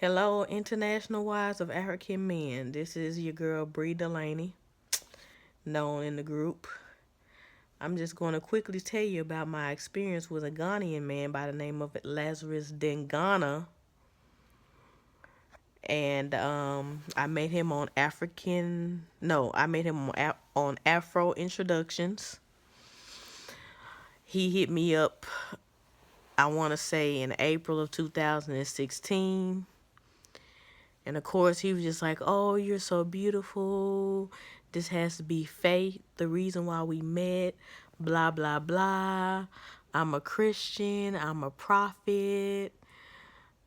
Hello, International Wives of African Men. This is your girl Bree Delaney, known in the group. I'm just going to quickly tell you about my experience with a Ghanaian man by the name of Lazarus Dengana. And I met him on I met him on Afro Introductions. He hit me up, I want to say, in April of 2016. And of course, he was just like, "Oh, you're so beautiful. This has to be fate. The reason why we met, blah, blah, blah. I'm a Christian. I'm a prophet.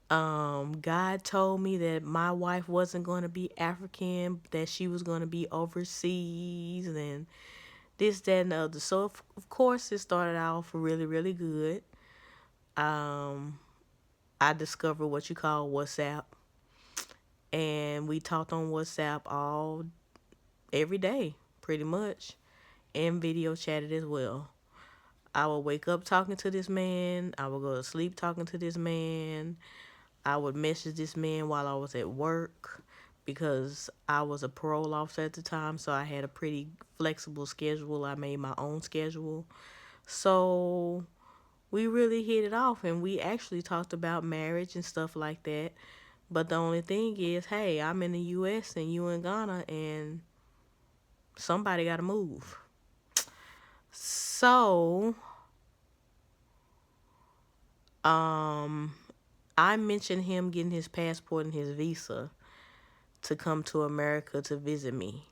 God told me that my wife wasn't going to be African, that she was going to be overseas, and this, that, and the other." So, of course, it started off really, really good. Um, I discovered what you call WhatsApp, and we talked on WhatsApp all every day, pretty much, and video chatted as well. I would wake up talking to this man. I would go to sleep talking to this man. I would message this man while I was at work because I was a parole officer at the time, so I had a pretty flexible schedule. I made my own schedule. So we really hit it off, and we actually talked about marriage and stuff like that. But the only thing is, hey, I'm in the U.S. and you in Ghana, and somebody got to move. So, um, I mentioned him getting his passport and his visa to come to America to visit me.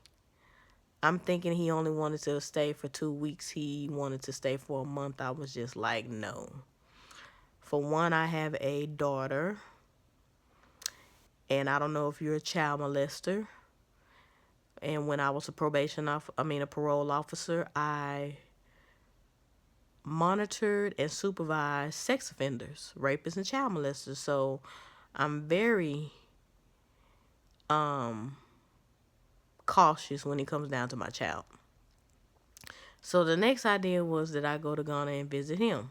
I'm thinking he only wanted to stay for 2 weeks. He wanted to stay for a month. I was just like, no. For one, I have a daughter, and I don't know if you're a child molester. And when I was a parole officer, I monitored and supervised sex offenders, rapists, and child molesters. So I'm very um cautious when it comes down to my child. So the next idea was that I go to Ghana and visit him.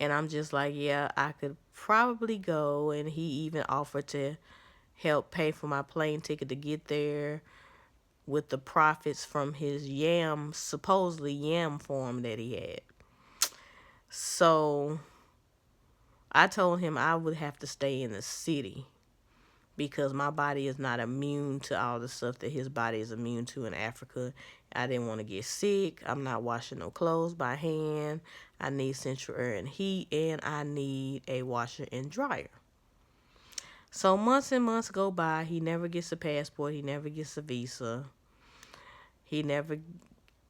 And I'm just like, yeah, I could probably go. And he even offered to help pay for my plane ticket to get there with the profits from his supposedly yam farm that he had. So I told him I would have to stay in the city because my body is not immune to all the stuff that his body is immune to in Africa. I didn't want to get sick. I'm not washing no clothes by hand. I need central air and heat, and I need a washer and dryer. So months and months go by. He never gets a passport. He never gets a visa. He never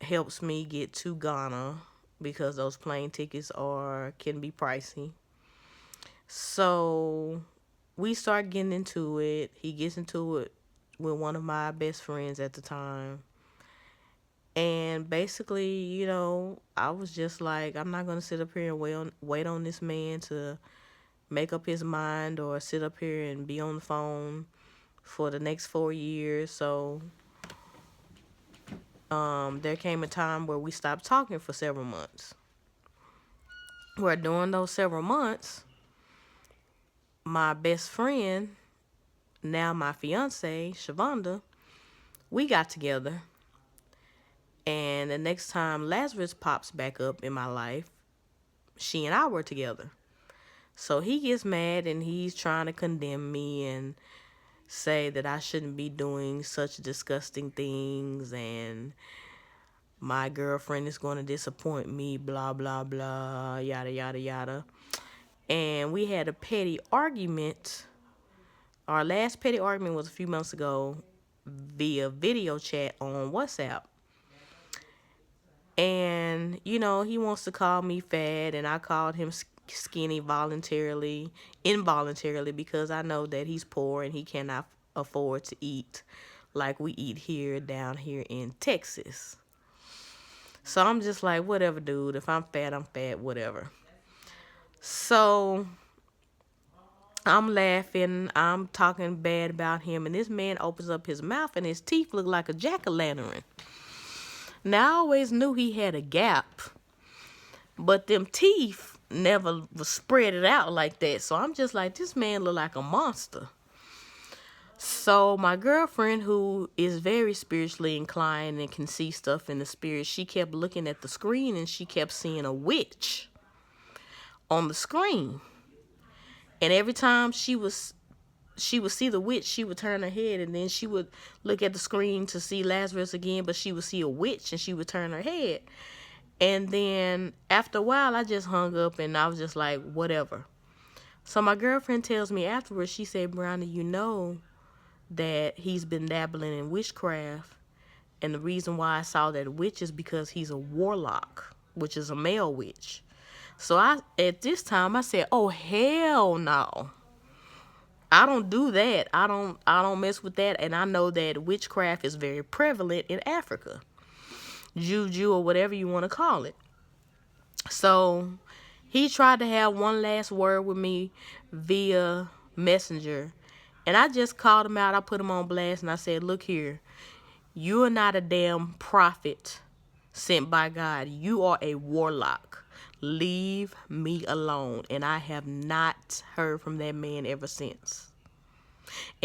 helps me get to Ghana because those plane tickets can be pricey. So we start getting into it. He gets into it with one of my best friends at the time. And basically, I was just like, I'm not going to sit up here and wait on this man to make up his mind or sit up here and be on the phone for the next 4 years. So there came a time where we stopped talking for several months. Where during those several months, my best friend, now my fiance, Shavonda, we got together. And the next time Lazarus pops back up in my life, she and I were together. So he gets mad and he's trying to condemn me and say that I shouldn't be doing such disgusting things and my girlfriend is going to disappoint me, blah, blah, blah, yada, yada, yada. And we had a petty argument. Our last petty argument was a few months ago via video chat on WhatsApp. And, he wants to call me fat, and I called him skinny involuntarily, because I know that he's poor and he cannot afford to eat like we eat down here in Texas. So I'm just like, whatever, dude. If I'm fat, whatever. So I'm laughing. I'm talking bad about him. And this man opens up his mouth and his teeth look like a jack-o'-lantern. Now, I always knew he had a gap. But them teeth never was spread it out like that. So I'm just like, this man look like a monster. So my girlfriend, who is very spiritually inclined and can see stuff in the spirit, she kept looking at the screen and she kept seeing a witch on the screen. And every time she would see the witch, she would turn her head, and then she would look at the screen to see Lazarus again, but she would see a witch and she would turn her head. And then after a while, I just hung up and I was just like, whatever. So my girlfriend tells me afterwards, she said, Brownie, you know that he's been dabbling in witchcraft. And the reason why I saw that witch is because he's a warlock, which is a male witch. So at this time, I said, oh, hell no. I don't do that. I don't mess with that. And I know that witchcraft is very prevalent in Africa. Juju or whatever you want to call it. So he tried to have one last word with me via messenger. And I just called him out. I put him on blast and I said, look here. You are not a damn prophet sent by God. You are a warlock. Leave me alone. And I have not heard from that man ever since. And